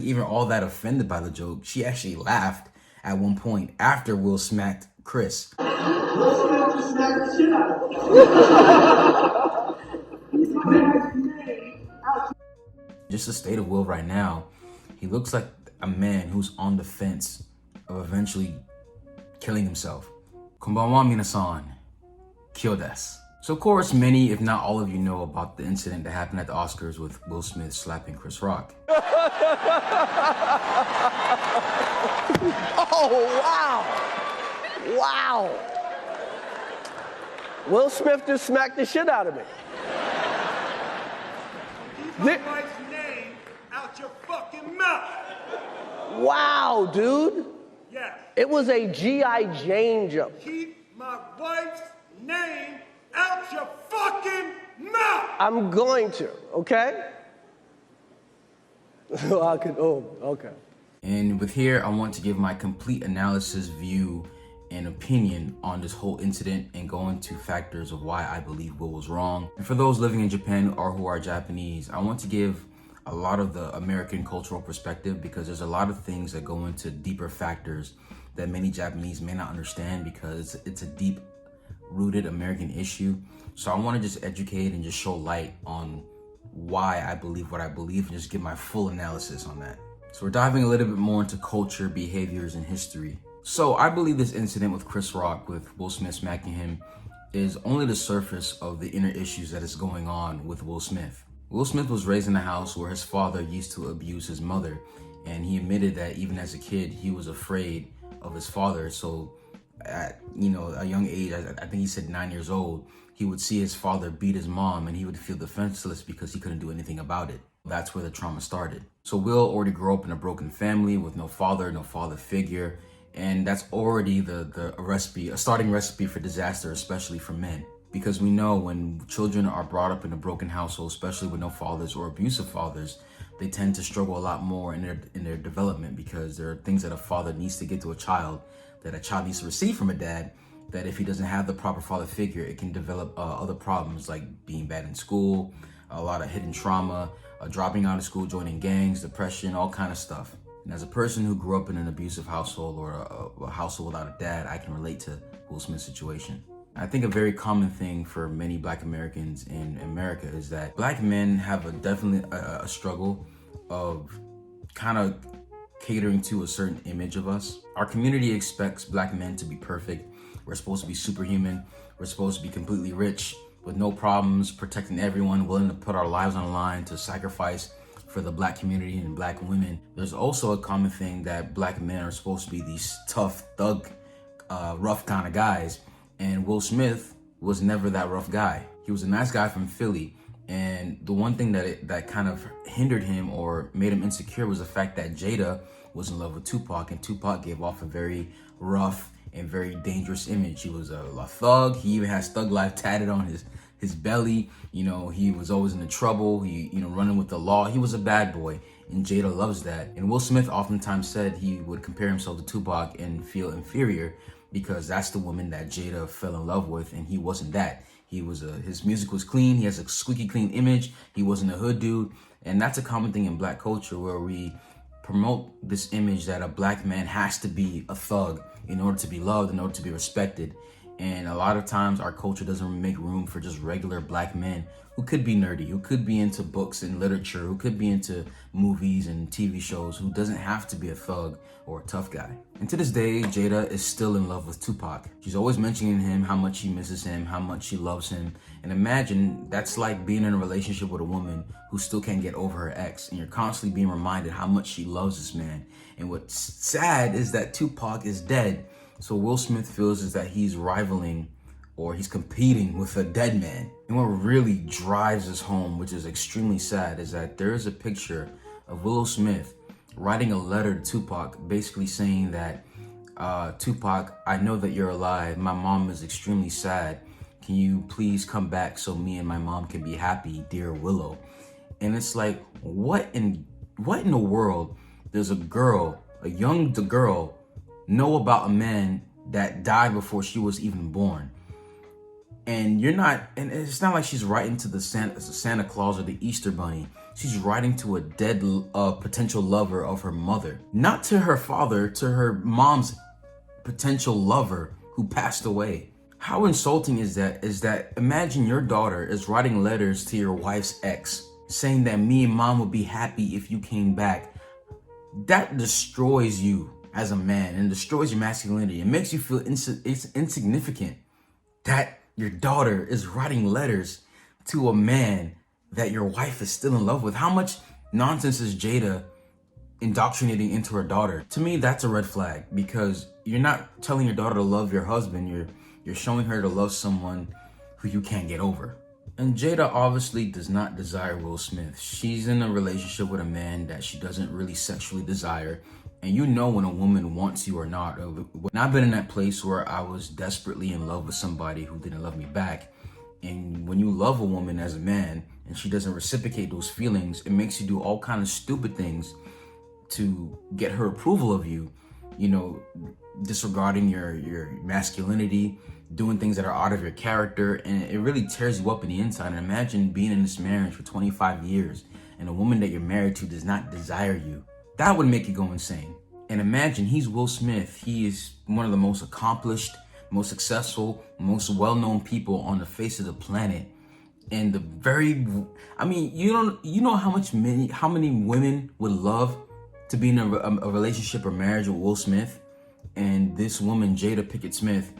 Even all that offended by the joke, she actually laughed at one point after Will smacked Chris. Just the state of Will right now, he looks like a man who's on the fence of eventually killing himself. Konbanwa minasan, kyo desu. So of course, many, if not all of you know about the incident that happened at the Oscars with Will Smith slapping Chris Rock. Oh, wow. Wow. Will Smith just smacked the shit out of me. Keep my wife's name out your fucking mouth. Wow, dude. Yes. It was a G.I. Jane joke. Keep my wife's name out your fucking mouth. I'm going to, okay? Okay. And with here, I want to give my complete analysis, view, and opinion on this whole incident and go into factors of why I believe Will was wrong. And for those living in Japan or who are Japanese, I want to give a lot of the American cultural perspective because there's a lot of things that go into deeper factors that many Japanese may not understand because it's a deep-rooted American issue. So I want to just educate and just show light on why I believe what I believe and just give my full analysis on that. So we're diving a little bit more into culture, behaviors, and history. So I believe this incident with Chris Rock, with Will Smith smacking him, is only the surface of the inner issues that is going on with Will Smith. Will Smith was raised in a house where his father used to abuse his mother, and he admitted that even as a kid, he was afraid of his father. So at, a young age, I think he said 9 years old, he would see his father beat his mom and he would feel defenseless because he couldn't do anything about it. That's where the trauma started. So Will already grew up in a broken family with no father figure. And that's already a starting recipe for disaster, especially for men. Because we know when children are brought up in a broken household, especially with no fathers or abusive fathers, they tend to struggle a lot more in their development because there are things that a father needs to get to a child that a child needs to receive from a dad, that if he doesn't have the proper father figure, it can develop other problems like being bad in school, a lot of hidden trauma, dropping out of school, joining gangs, depression, all kind of stuff. And as a person who grew up in an abusive household or a household without a dad, I can relate to Will Smith's situation. I think a very common thing for many Black Americans in America is that Black men have definitely a struggle of kind of catering to a certain image of us. Our community expects Black men to be perfect. We're supposed to be superhuman. We're supposed to be completely rich with no problems, protecting everyone, willing to put our lives on the line to sacrifice for the Black community and Black women. There's also a common thing that Black men are supposed to be these tough, thug, rough kind of guys. And Will Smith was never that rough guy. He was a nice guy from Philly. And the one thing that kind of hindered him or made him insecure was the fact that Jada was in love with Tupac, and Tupac gave off a very rough and very dangerous image. He was a thug. He even has Thug Life tatted on his belly. He was always into trouble. He, running with the law. He was a bad boy, and Jada loves that. And Will Smith oftentimes said he would compare himself to Tupac and feel inferior because that's the woman that Jada fell in love with, and he wasn't that. He was his music was clean. He has a squeaky clean image. He wasn't a hood dude, and that's a common thing in Black culture where we promote this image that a Black man has to be a thug in order to be loved, in order to be respected. And a lot of times our culture doesn't make room for just regular Black men who could be nerdy, who could be into books and literature, who could be into movies and TV shows, who doesn't have to be a thug or a tough guy. And to this day, Jada is still in love with Tupac. She's always mentioning him, how much she misses him, how much she loves him. And imagine that's like being in a relationship with a woman who still can't get over her ex, and you're constantly being reminded how much she loves this man. And what's sad is that Tupac is dead. So Will Smith feels is that he's rivaling or he's competing with a dead man. And what really drives us home, which is extremely sad, is that there is a picture of Will Smith writing a letter to Tupac, basically saying that, Tupac, I know that you're alive. My mom is extremely sad. Can you please come back so me and my mom can be happy, dear Willow? And it's like, what in the world does a young girl, know about a man that died before she was even born? And it's not like she's writing to the Santa Claus or the Easter Bunny. She's writing to a dead potential lover of her mother. Not to her father, to her mom's potential lover who passed away. How insulting is that imagine your daughter is writing letters to your wife's ex, saying that me and mom would be happy if you came back. That destroys you as a man and destroys your masculinity. It makes you feel insignificant that your daughter is writing letters to a man that your wife is still in love with. How much nonsense is Jada indoctrinating into her daughter? To me, that's a red flag, because you're not telling your daughter to love your husband. You're showing her to love someone who you can't get over. And Jada obviously does not desire Will Smith. She's in a relationship with a man that she doesn't really sexually desire. And you know when a woman wants you or not. When I've been in that place where I was desperately in love with somebody who didn't love me back. And when you love a woman as a man and she doesn't reciprocate those feelings, it makes you do all kind of stupid things to get her approval of you. You know, disregarding your masculinity, doing things that are out of your character, and it really tears you up in the inside. And imagine being in this marriage for 25 years and a woman that you're married to does not desire you. That would make you go insane. And imagine he's Will Smith. He is one of the most accomplished, most successful, most well-known people on the face of the planet. And you know how many women would love to be in a relationship or marriage with Will Smith, and this woman, Jada Pinkett Smith,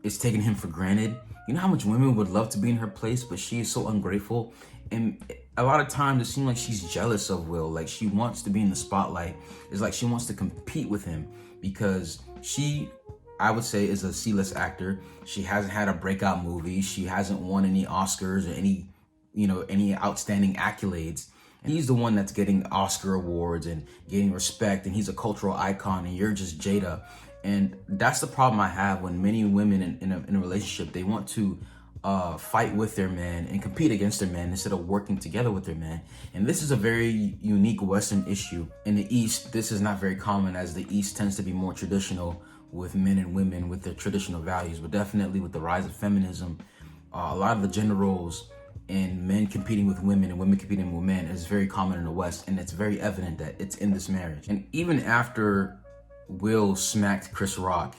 is taking him for granted. You know how much women would love to be in her place, but she is so ungrateful. And a lot of times it seems like she's jealous of Will. Like she wants to be in the spotlight. It's like she wants to compete with him because she, I would say, is a C-list actor. She hasn't had a breakout movie. She hasn't won any Oscars or any outstanding accolades. And he's the one that's getting Oscar awards and getting respect, and he's a cultural icon, and you're just Jada. And that's the problem I have when many women in a relationship, they want to fight with their man and compete against their man instead of working together with their man. And this is a very unique Western issue. In the East, this is not very common, as the East tends to be more traditional with men and women with their traditional values. But definitely with the rise of feminism, a lot of the gender roles and men competing with women and women competing with men is very common in the West, and it's very evident that it's in this marriage. And even after Will smacked Chris Rock,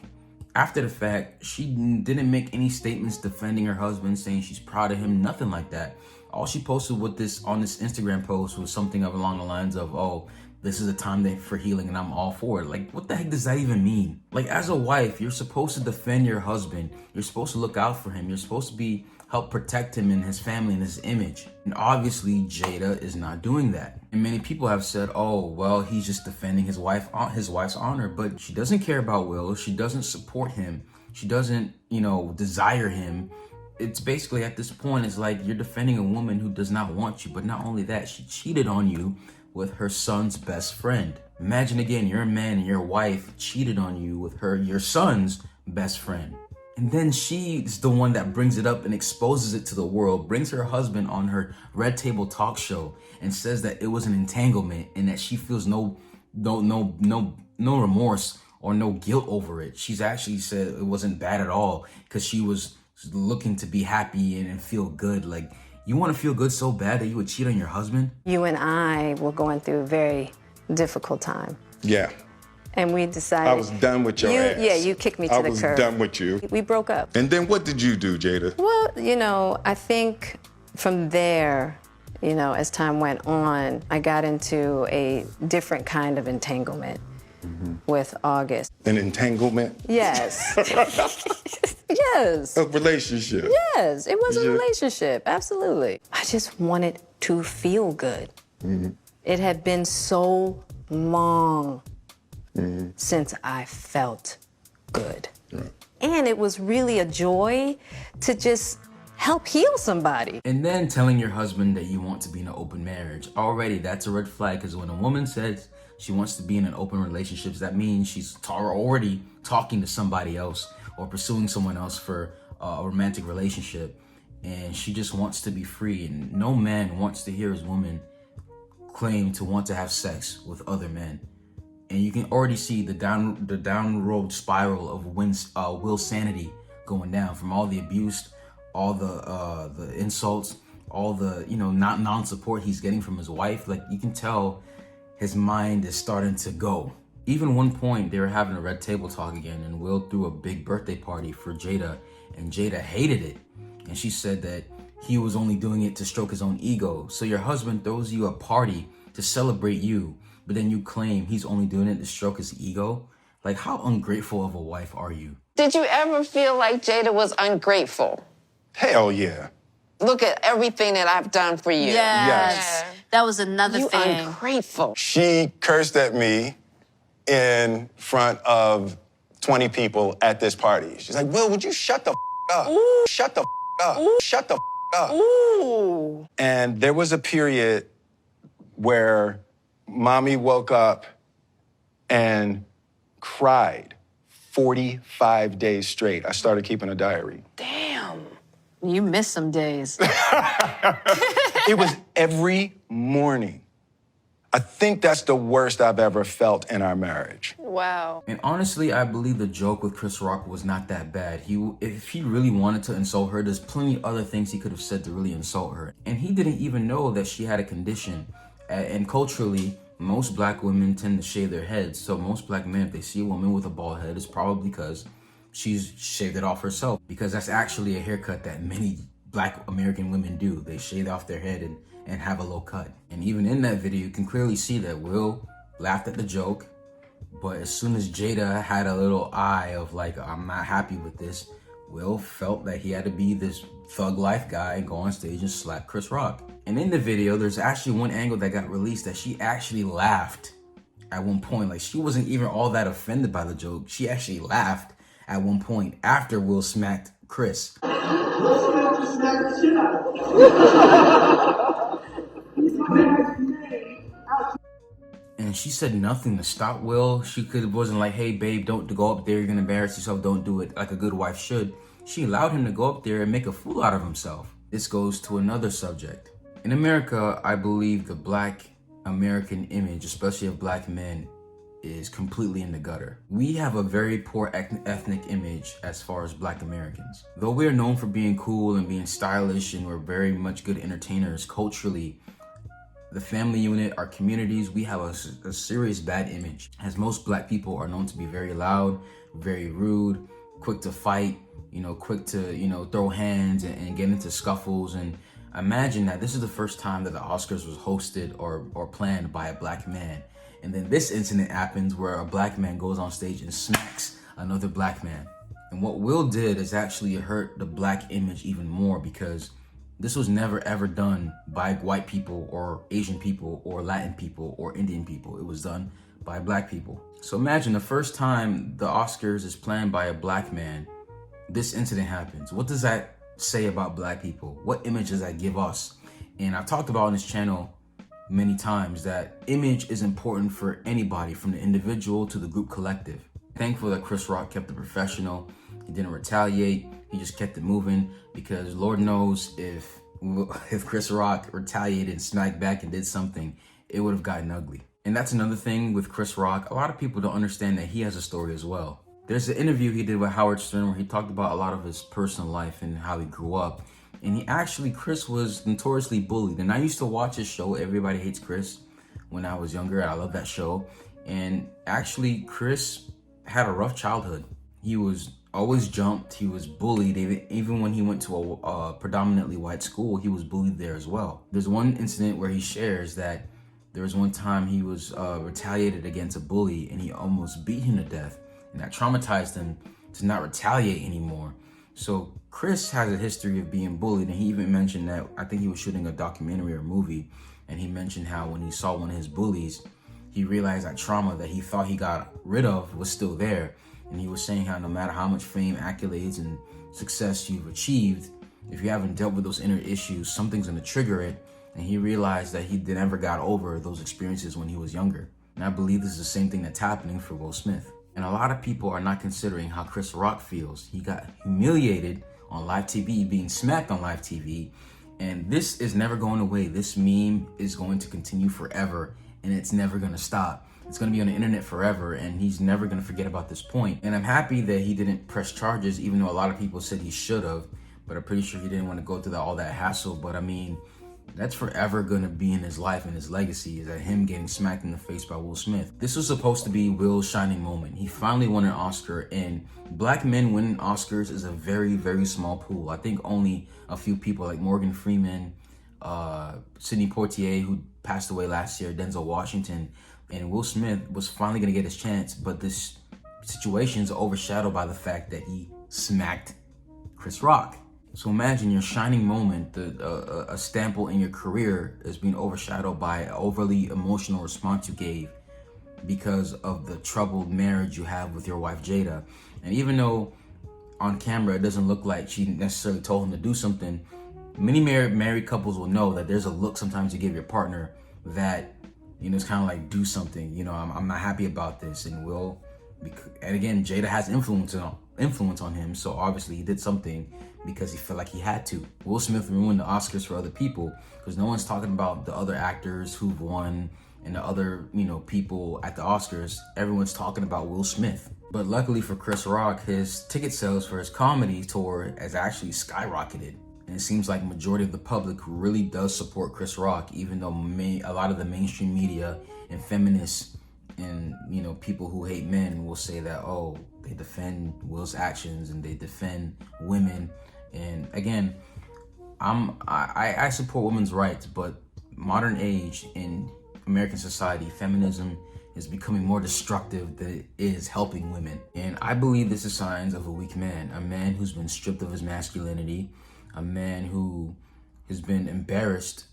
after the fact, she didn't make any statements defending her husband, saying she's proud of him, nothing like that. All she posted on this Instagram post was something along the lines of, oh, this is a time for healing and I'm all for it. Like, what the heck does that even mean? Like, as a wife, you're supposed to defend your husband. You're supposed to look out for him. You're supposed to help protect him and his family and his image. And obviously, Jada is not doing that. And many people have said, oh, well, he's just defending his wife's honor. But she doesn't care about Will. She doesn't support him. She doesn't, desire him. It's basically, at this point, it's like you're defending a woman who does not want you. But not only that, she cheated on you with her son's best friend. Imagine again, you're a man and your wife cheated on you with your son's best friend. And then she's the one that brings it up and exposes it to the world, brings her husband on her Red Table talk show and says that it was an entanglement and that she feels no remorse or no guilt over it. She's actually said it wasn't bad at all because she was looking to be happy and feel good. Like, you want to feel good so bad that you would cheat on your husband? You and I were going through a very difficult time. Yeah. And we decided... I was done with your ass. Yeah, you kicked me to the curb. I was done with you. We broke up. And then what did you do, Jada? Well, I think from there, as time went on, I got into a different kind of entanglement with August. An entanglement? Yes. Yes. A relationship? Yes, it was a relationship, absolutely. I just wanted to feel good. Mm-hmm. It had been so long since I felt good. Right. And it was really a joy to just help heal somebody. And then telling your husband that you want to be in an open marriage. Already, that's a red flag, because when a woman says she wants to be in an open relationship, that means she's already talking to somebody else or pursuing someone else for a romantic relationship. And she just wants to be free. And no man wants to hear his woman claim to want to have sex with other men. And you can already see the down road spiral of Will's sanity going down, from all the abuse, all the insults, all the, not non-support he's getting from his wife, like you can tell his mind is starting to go. Even one point they were having a red table talk again, and Will threw a big birthday party for Jada, and Jada hated it. And she said that he was only doing it to stroke his own ego. So your husband throws you a party to celebrate you, but then you claim he's only doing it to stroke his ego? Like, how ungrateful of a wife are you? Did you ever feel like Jada was ungrateful? Hell yeah. Look at everything that I've done for you. Yes. That was another You thing. ungrateful. She cursed at me in front of 20 people at this party. She's like, Will, would you shut the up? Ooh. Shut the up. Ooh. Shut the up. Ooh. And there was a period where mommy woke up and cried 45 days straight. I started keeping a diary. Damn. You missed some days. It was every morning. I think that's the worst I've ever felt in our marriage. Wow. And honestly, I believe the joke with Chris Rock was not that bad. If he really wanted to insult her, there's plenty of other things he could have said to really insult her. And he didn't even know that she had a condition. And culturally, most black women tend to shave their heads. So most black men, if they see a woman with a bald head, it's probably because she's shaved it off herself. Because that's actually a haircut that many black American women do. They shave off their head and have a low cut. And even in that video, you can clearly see that Will laughed at the joke, but as soon as Jada had a little eye of like, I'm not happy with this, Will felt that he had to be this thug life guy and go on stage and slap Chris Rock. And in the video, there's actually one angle that got released that she actually laughed at one point. Like, she wasn't even all that offended by the joke. She actually laughed at one point after Will smacked Chris. And she said nothing to stop Will. Wasn't like, hey babe, don't go up there, you're gonna embarrass yourself, don't do it, like a good wife should. She allowed him to go up there and make a fool out of himself. This goes to another subject. In America, I believe the black American image, especially of black men, is completely in the gutter. We have a very poor ethnic image as far as black Americans. Though we are known for being cool and being stylish and we're very much good entertainers culturally, the family unit, our communities, we have a serious bad image, as most black people are known to be very loud, very rude, quick to fight, quick to, throw hands and get into scuffles. And imagine that this is the first time that the Oscars was hosted or planned by a black man. And then this incident happens where a black man goes on stage and smacks another black man. And what Will did is actually hurt the black image even more, because this was never ever done by white people or Asian people or Latin people or Indian people. It was done by black people. So imagine the first time the Oscars is planned by a black man, this incident happens. What does that say about black people? What image does that give us? And I've talked about on this channel many times that image is important for anybody, from the individual to the group collective. Thankful that Chris Rock kept it professional. He didn't retaliate. He just kept it moving, because Lord knows if Chris Rock retaliated and smacked back and did something, it would have gotten ugly. And that's another thing with Chris Rock. A lot of people don't understand that he has a story as well. There's an interview he did with Howard Stern where he talked about a lot of his personal life and how he grew up. And Chris was notoriously bullied. And I used to watch his show, Everybody Hates Chris, when I was younger. I love that show. And actually, Chris had a rough childhood. He was always jumped. He was bullied. Even when he went to a predominantly white school, he was bullied there as well. There's one incident where he shares that there was one time he was retaliated against a bully and he almost beat him to death. And that traumatized him to not retaliate anymore. So Chris has a history of being bullied, and he even mentioned that, I think he was shooting a documentary or movie, and he mentioned how when he saw one of his bullies, he realized that trauma that he thought he got rid of was still there. And he was saying how no matter how much fame, accolades, and success you've achieved, if you haven't dealt with those inner issues, something's gonna trigger it. And he realized that he never got over those experiences when he was younger. And I believe this is the same thing that's happening for Will Smith. And a lot of people are not considering how Chris Rock feels. He got humiliated on live TV, being smacked on live TV. And this is never going away. This meme is going to continue forever, and it's never gonna stop. It's gonna be on the internet forever, and he's never gonna forget about this point. And I'm happy that he didn't press charges, even though a lot of people said he should have. but I'm pretty sure he didn't want to go through all that hassle. But I mean, that's forever gonna be in his life and his legacy, is that him getting smacked in the face by Will Smith. This was supposed to be Will's shining moment. He finally won an Oscar, and black men winning Oscars is a very, very small pool. I think only a few people like Morgan Freeman, Sidney Poitier, who passed away last year, Denzel Washington, and Will Smith was finally gonna get his chance, but this situation is overshadowed by the fact that he smacked Chris Rock. So imagine your shining moment, a stample in your career, is being overshadowed by an overly emotional response you gave because of the troubled marriage you have with your wife Jada. And even though on camera it doesn't look like she necessarily told him to do something, many married couples will know that there's a look sometimes you give your partner that, you know, it's kind of like, do something, you know, I'm not happy about this. And and again, Jada has influence on him, so obviously he did something because he felt like he had to. Will Smith ruined the Oscars for other people because no one's talking about the other actors who've won and the other, you know, people at the Oscars. Everyone's talking about Will Smith. But luckily for Chris Rock, his ticket sales for his comedy tour has actually skyrocketed. And it seems like majority of the public really does support Chris Rock, even though a lot of the mainstream media and feminists and, you know, people who hate men will say that, oh, they defend Will's actions and they defend women. And again, I support women's rights, but modern age in American society, feminism is becoming more destructive than it is helping women. And I believe this is signs of a weak man, a man who's been stripped of his masculinity, a man who has been embarrassed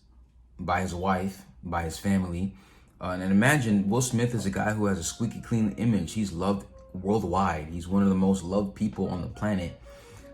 by his wife, by his family. And imagine Will Smith is a guy who has a squeaky clean image. He's loved worldwide. He's one of the most loved people on the planet.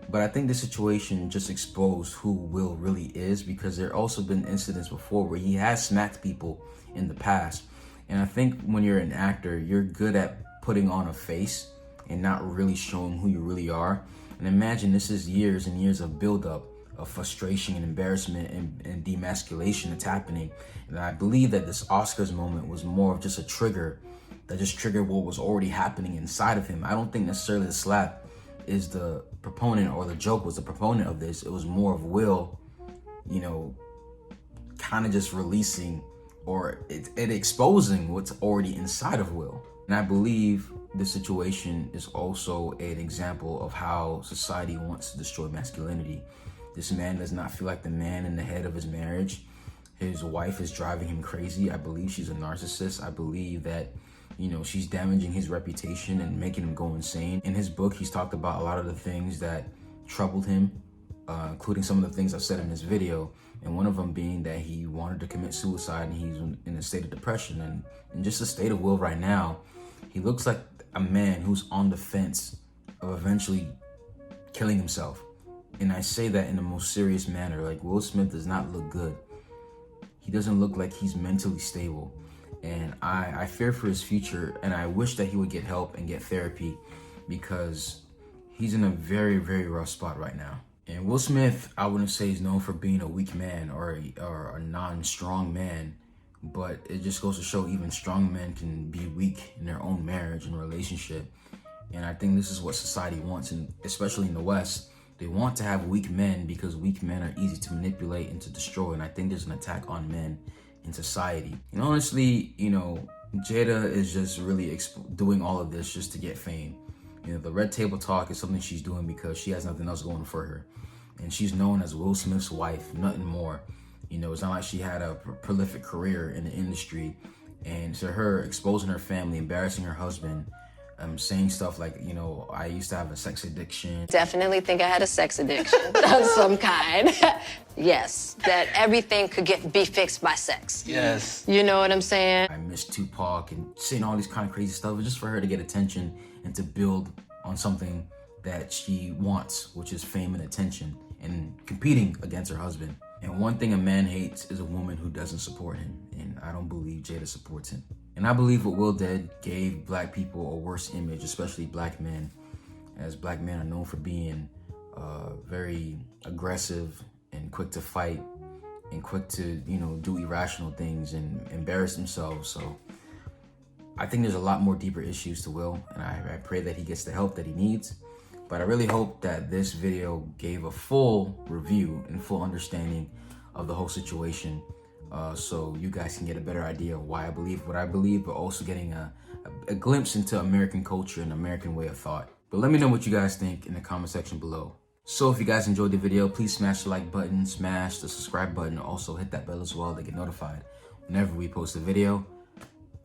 But I think this situation just exposed who Will really is, because there also been incidents before where he has smacked people in the past. And I think when you're an actor, you're good at putting on a face and not really showing who you really are. And imagine this is years and years of buildup of frustration and embarrassment and demasculation that's happening. And I believe that this Oscars moment was more of just a trigger that just triggered what was already happening inside of him. I don't think necessarily the slap is the proponent or the joke was the proponent of this. It was more of Will, you know, kind of just releasing or it exposing what's already inside of Will. And I believe this situation is also an example of how society wants to destroy masculinity. This man does not feel like the man in the head of his marriage. His wife is driving him crazy. I believe she's a narcissist. I believe that, you know, she's damaging his reputation and making him go insane. In his book, he's talked about a lot of the things that troubled him, including some of the things I said in this video. And one of them being that he wanted to commit suicide and he's in a state of depression. And in just the state of Will right now, he looks like a man who's on the fence of eventually killing himself. And I say that in the most serious manner. Like, Will Smith does not look good. He doesn't look like he's mentally stable. And I fear for his future, and I wish that he would get help and get therapy, because he's in a very, very rough spot right now. And Will Smith, I wouldn't say he's known for being a weak man or a non-strong man, but it just goes to show even strong men can be weak in their own marriage and relationship. And I think this is what society wants, and especially in the West. They want to have weak men because weak men are easy to manipulate and to destroy. And I think there's an attack on men in society. And honestly, you know, Jada is just really doing all of this just to get fame. You know, the red table talk is something she's doing because she has nothing else going for her. And she's known as Will Smith's wife, nothing more. You know, it's not like she had a prolific career in the industry. And to her, exposing her family, embarrassing her husband, saying stuff like, you know, I used to have a sex addiction. Definitely think I had a sex addiction of some kind. Yes, that everything could be fixed by sex. Yes. You know what I'm saying? I miss Tupac, and saying all these kind of crazy stuff just for her to get attention and to build on something that she wants, which is fame and attention, and competing against her husband. And one thing a man hates is a woman who doesn't support him. And I don't believe Jada supports him. And I believe what Will did gave black people a worse image, especially black men, as black men are known for being very aggressive and quick to fight and quick to, you know, do irrational things and embarrass themselves. So I think there's a lot more deeper issues to Will, and I pray that he gets the help that he needs. But I really hope that this video gave a full review and full understanding of the whole situation, so you guys can get a better idea of why I believe what I believe, but also getting a glimpse into American culture and American way of thought. But let me know what you guys think in the comment section below. So if you guys enjoyed the video, please smash the like button, smash the subscribe button, also hit that bell as well to get notified whenever we post a video.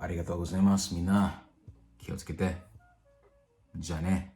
Arigatou gozaimasu, minna. Kiyotsukete. Ja ne.